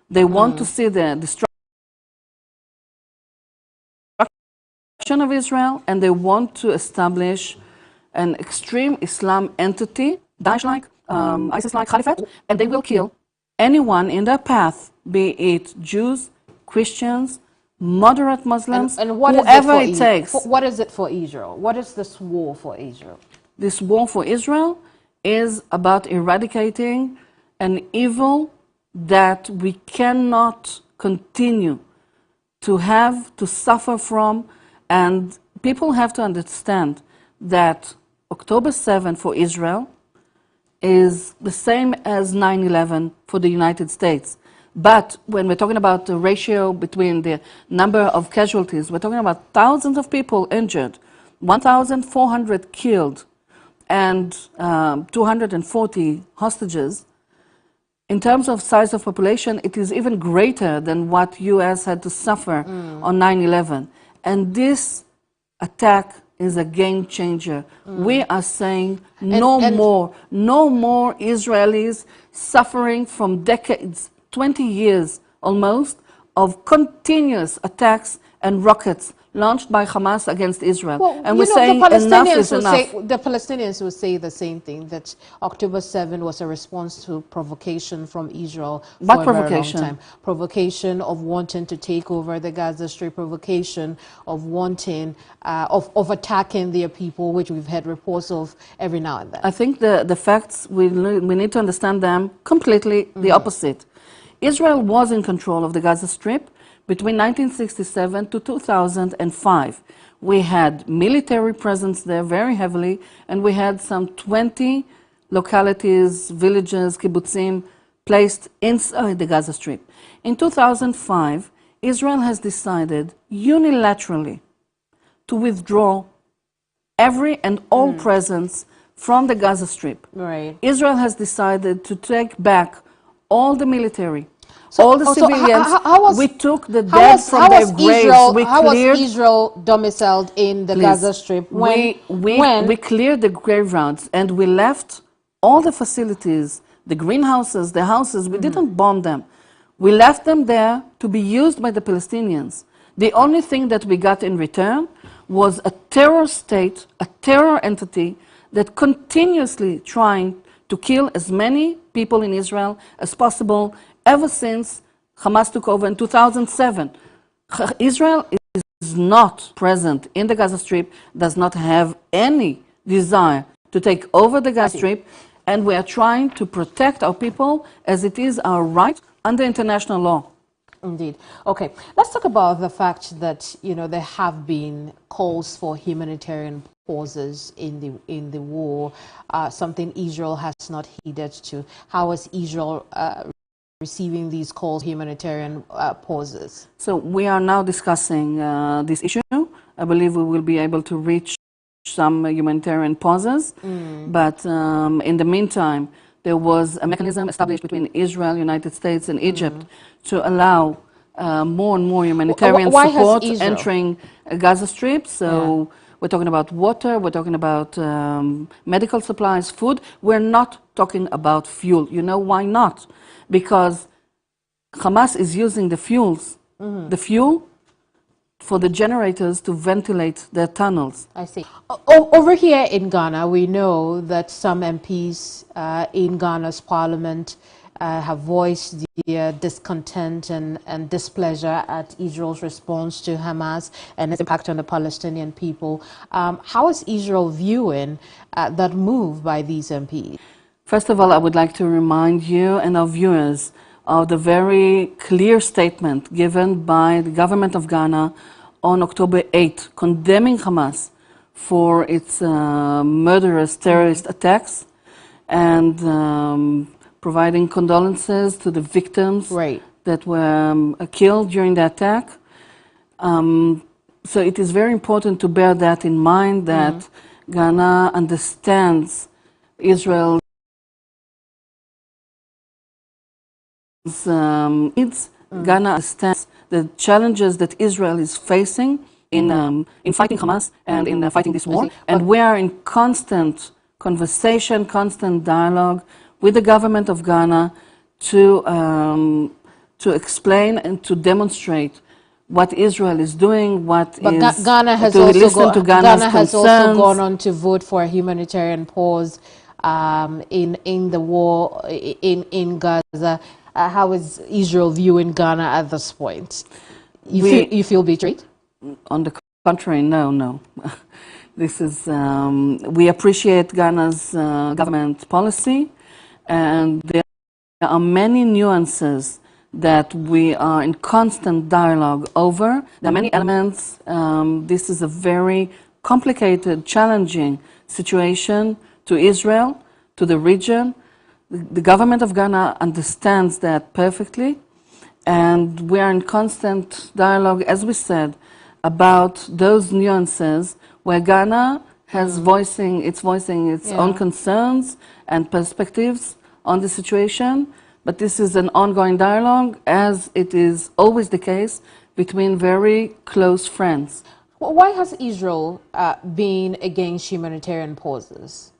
They want to see the destruction of Israel, and they want to establish an extreme Islam entity, Daesh-like, ISIS-like caliphate, and they will kill anyone in their path, be it Jews, Christians, moderate Muslims, and whoever it takes. What is it for Israel? What is this war for Israel? This war for Israel is about eradicating an evil that we cannot continue to suffer from, and people have to understand that October 7 for Israel is the same as 9/11 for the United States. But when we're talking about the ratio between the number of casualties, we're talking about thousands of people injured, 1,400 killed, and 240 hostages. In terms of size of population, it is even greater than what U.S. had to suffer on 9/11. And this attack is a game changer. We are saying no more Israelis suffering from decades, 20 years almost, of continuous attacks and rockets launched by Hamas against Israel. Well, and we're saying enough is enough. The Palestinians will say the same thing, that October 7 was a response to provocation from Israel for a very long time. Provocation of wanting to take over the Gaza Strip, provocation of wanting, of attacking their people, which we've had reports of every now and then. I think the facts, we need to understand them completely the opposite. Israel was in control of the Gaza Strip between 1967 to 2005. We had military presence there very heavily, and we had some 20 localities, villages, kibbutzim, placed inside the Gaza Strip. In 2005, Israel has decided unilaterally to withdraw every and all presence from the Gaza Strip. Right. Israel has decided to take back all the military, all the civilians. We took the dead from their graves. How was Israel domiciled in the Gaza Strip? We cleared the graveyards and we left all the facilities, the greenhouses, the houses. We didn't bomb them. We left them there to be used by the Palestinians. The only thing that we got in return was a terror state, a terror entity that continuously trying to kill as many people in Israel as possible ever since Hamas took over in 2007. Israel is not present in the Gaza Strip, does not have any desire to take over the Gaza Strip, and we are trying to protect our people as it is our right under international law. Indeed. Okay, let's talk about the fact that, there have been calls for humanitarian pauses in the war, something Israel has not heeded to. How is Israel receiving these calls, humanitarian pauses? So we are now discussing this issue. I believe we will be able to reach some humanitarian pauses, but in the meantime, there was a mechanism established between Israel, United States, and Egypt to allow more and more humanitarian support entering Gaza Strip. So we're talking about water, we're talking about medical supplies, food. We're not talking about fuel. You know why not? Because Hamas is using the fuel for the generators to ventilate their tunnels. I see. Over here in Ghana, we know that some MPs in Ghana's parliament have voiced their discontent and displeasure at Israel's response to Hamas and its impact on the Palestinian people. How is Israel viewing that move by these MPs? First of all, I would like to remind you and our viewers of the very clear statement given by the government of Ghana on October 8, condemning Hamas for its murderous terrorist attacks and providing condolences to the victims that were killed during the attack. So it is very important to bear that in mind, that Ghana understands Israel's needs. Ghana understands the challenges that Israel is facing in fighting Hamas and in fighting this war. And we are in constant conversation, constant dialogue with the government of Ghana to explain and to demonstrate what Israel is doing, Ghana has also gone on to vote for a humanitarian pause in the war in Gaza. How is Israel viewing Ghana at this point? You feel betrayed? On the contrary, no. This is we appreciate Ghana's government policy, and there are many nuances that we are in constant dialogue over. There are many elements. This is a very complicated, challenging situation to Israel, to the region. The government of Ghana understands that perfectly, and we are in constant dialogue, as we said, about those nuances where Ghana has voicing its own concerns and perspectives on the situation. But this is an ongoing dialogue, as it is always the case between very close friends. Why has Israel been against humanitarian pauses?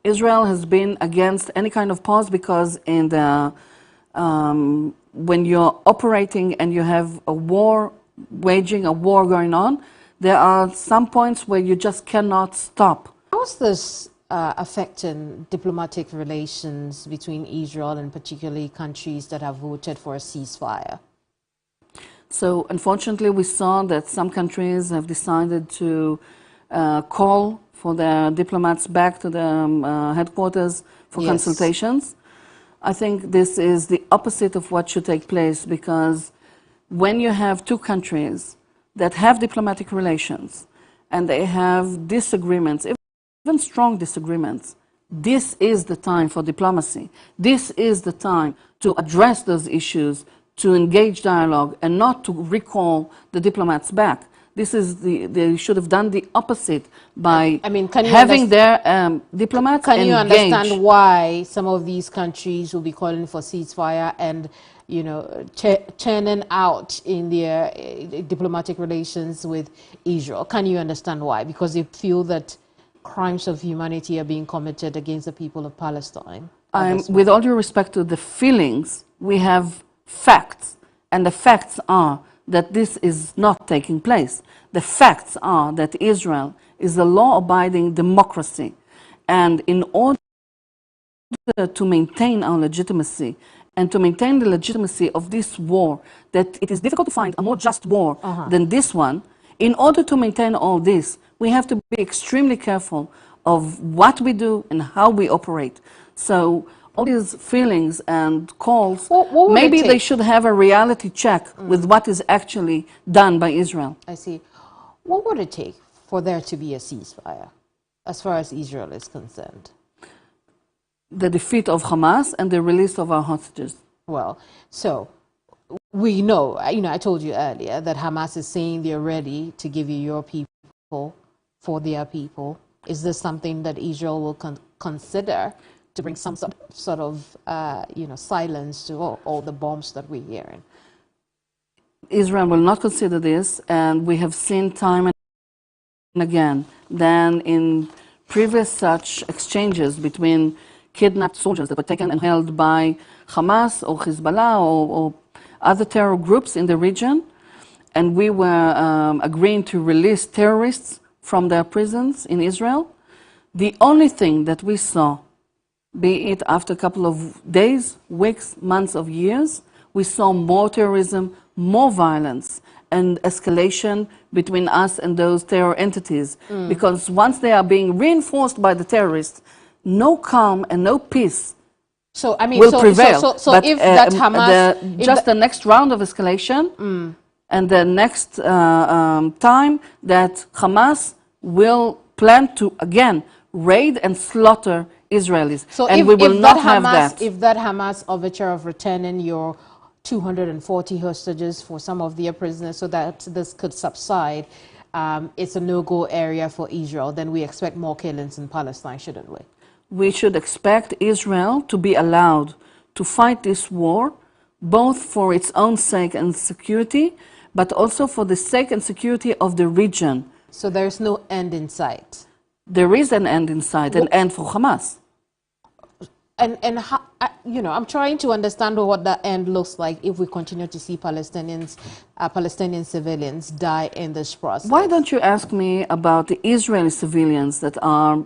Israel has been against any kind of pause because in the, when you're operating and you have a war, waging a war going on, there are some points where you just cannot stop. How is this affecting diplomatic relations between Israel and particularly countries that have voted for a ceasefire? So unfortunately, we saw that some countries have decided to call for their diplomats back to the headquarters for consultations. I think this is the opposite of what should take place, because when you have two countries that have diplomatic relations and they have disagreements, even strong disagreements, this is the time for diplomacy. This is the time to address those issues, to engage dialogue, and not to recall the diplomats back. This is they should have done the opposite by having their diplomats engaged. Can you understand why some of these countries will be calling for ceasefire and, you know, churning out in their diplomatic relations with Israel? Can you understand why? Because they feel that crimes of humanity are being committed against the people of Palestine. With all due respect to the feelings, we have facts, and the facts are that this is not taking place. The facts are that Israel is a law-abiding democracy, and in order to maintain our legitimacy and to maintain the legitimacy of this war, that it is difficult to find a more just war than this one, in order to maintain all this, we have to be extremely careful of what we do and how we operate. So all these feelings and calls, maybe they should have a reality check with what is actually done by Israel. I see. What would it take for there to be a ceasefire, as far as Israel is concerned? The defeat of Hamas and the release of our hostages. Well, so we know, I told you earlier that Hamas is saying they're ready to give you your people for their people. Is this something that Israel will consider to bring some sort of silence to all the bombs that we're hearing? Israel will not consider this, and we have seen time and again then in previous such exchanges between kidnapped soldiers that were taken and held by Hamas or Hezbollah or other terror groups in the region, and we were agreeing to release terrorists from their prisons in Israel. The only thing that we saw be it after a couple of days, weeks, months of years, we saw more terrorism, more violence, and escalation between us and those terror entities. Because once they are being reinforced by the terrorists, no calm and no peace will prevail. So if that Hamas... the next round of escalation and the next time that Hamas will plan to, again, raid and slaughter Israelis. So and we will not have that. If that Hamas overture of returning your 240 hostages for some of their prisoners so that this could subside, it's a no-go area for Israel, then we expect more killings in Palestine, shouldn't we? We should expect Israel to be allowed to fight this war, both for its own sake and security, but also for the sake and security of the region. So there's no end in sight? There is an end in sight, an end for Hamas. And how, I'm trying to understand what that end looks like if we continue to see Palestinian civilians die in this process. Why don't you ask me about the Israeli civilians that are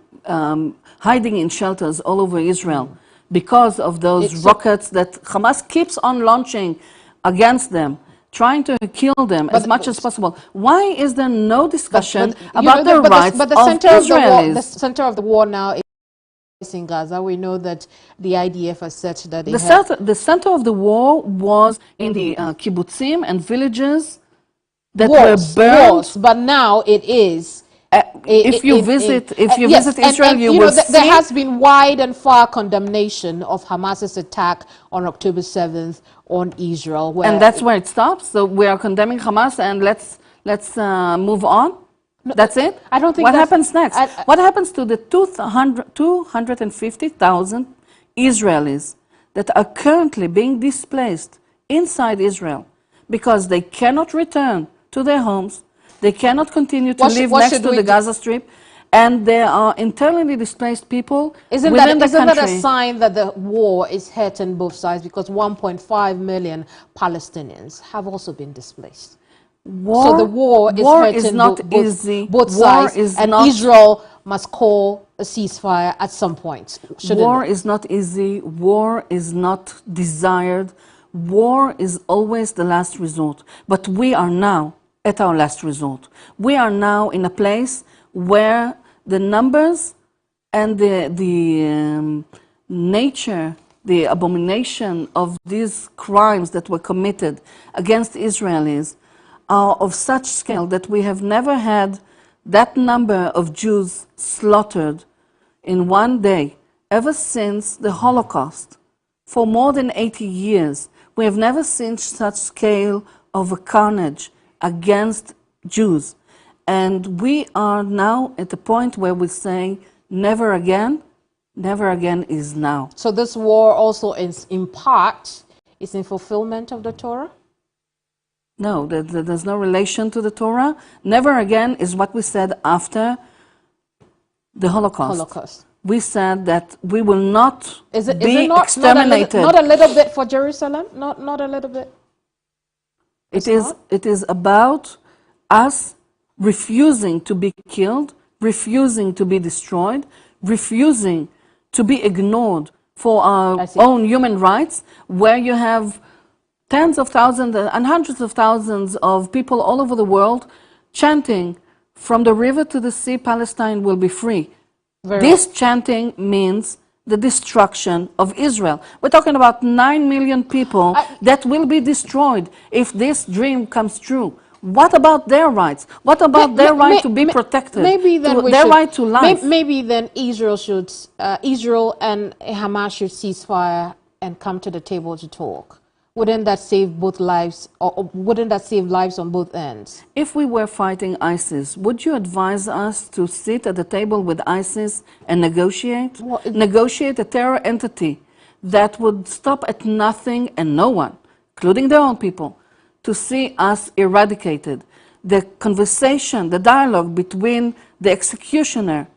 hiding in shelters all over Israel because of those rockets that Hamas keeps on launching against them, trying to kill them as much as possible? Why is there no discussion about the rights of Israelis? The center of the war now is in Gaza. We know that the IDF has said that the center of the war was in the kibbutzim and villages that were burned. But now it is. If you visit Israel, you will see. There has been wide and far condemnation of Hamas's attack on October 7th on Israel. And that's where it stops? So we are condemning Hamas and let's move on? No, that's it? I don't think what happens next? What happens to the 250,000 Israelis that are currently being displaced inside Israel because they cannot return to their homes, they cannot continue to live next to the Gaza Strip, and there are internally displaced people within the country? Isn't that a sign that the war is hurting both sides, because 1.5 million Palestinians have also been displaced? So the war is hurting both sides, and Israel must call a ceasefire at some point. War is not easy. War is not desired. War is always the last resort. But we are now at our last resort. We are now in a place where the numbers and the nature, the abomination of these crimes that were committed against Israelis are of such scale that we have never had that number of Jews slaughtered in one day ever since the Holocaust. For more than 80 years, we have never seen such scale of a carnage against Jews. And we are now at the point where we say, never again is now. So this war also is, in part, is in fulfillment of the Torah? No, there's no relation to the Torah. Never again is what we said after the Holocaust. We said that we will not be exterminated. Not a little bit for Jerusalem? Not a little bit? It is about us refusing to be killed, refusing to be destroyed, refusing to be ignored for our own human rights, where you have tens of thousands and hundreds of thousands of people all over the world chanting, from the river to the sea, Palestine will be free. This chanting means the destruction of Israel. We're talking about 9 million people that will be destroyed if this dream comes true. What about their rights? What about their right to be protected? Maybe then their right to life? Maybe then Israel and Hamas should cease fire and come to the table to talk. Wouldn't that save both lives, or wouldn't that save lives on both ends? If we were fighting ISIS, would you advise us to sit at the table with ISIS and negotiate? Negotiate a terror entity that would stop at nothing and no one, including their own people, to see us eradicated. The conversation, the dialogue between the executioner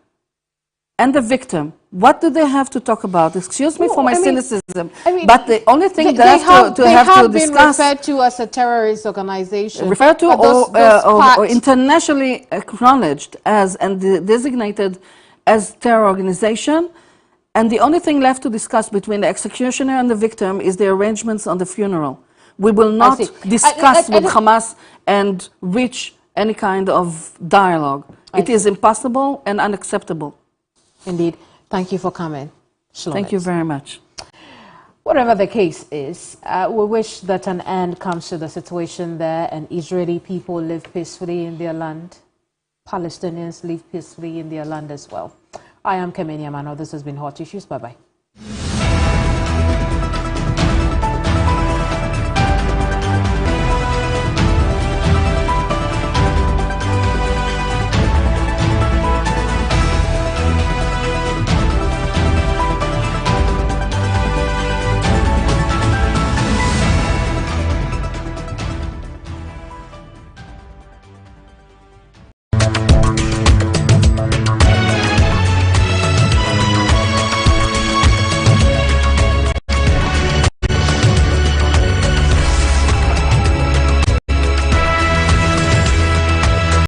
and the victim, what do they have to talk about? Excuse me for my cynicism, but the only thing they have to discuss... They have been referred to as a terrorist organization. Referred to or internationally acknowledged as and designated as terror organization, And the only thing left to discuss between the executioner and the victim is the arrangements on the funeral. We will not discuss with Hamas and reach any kind of dialogue. It is impossible and unacceptable. Indeed. Thank you for coming, Shlomit. Thank you very much. Whatever the case is, we wish that an end comes to the situation there and Israeli people live peacefully in their land. Palestinians live peacefully in their land as well. I am Keminni Amanor. This has been Hot Issues. Bye-bye.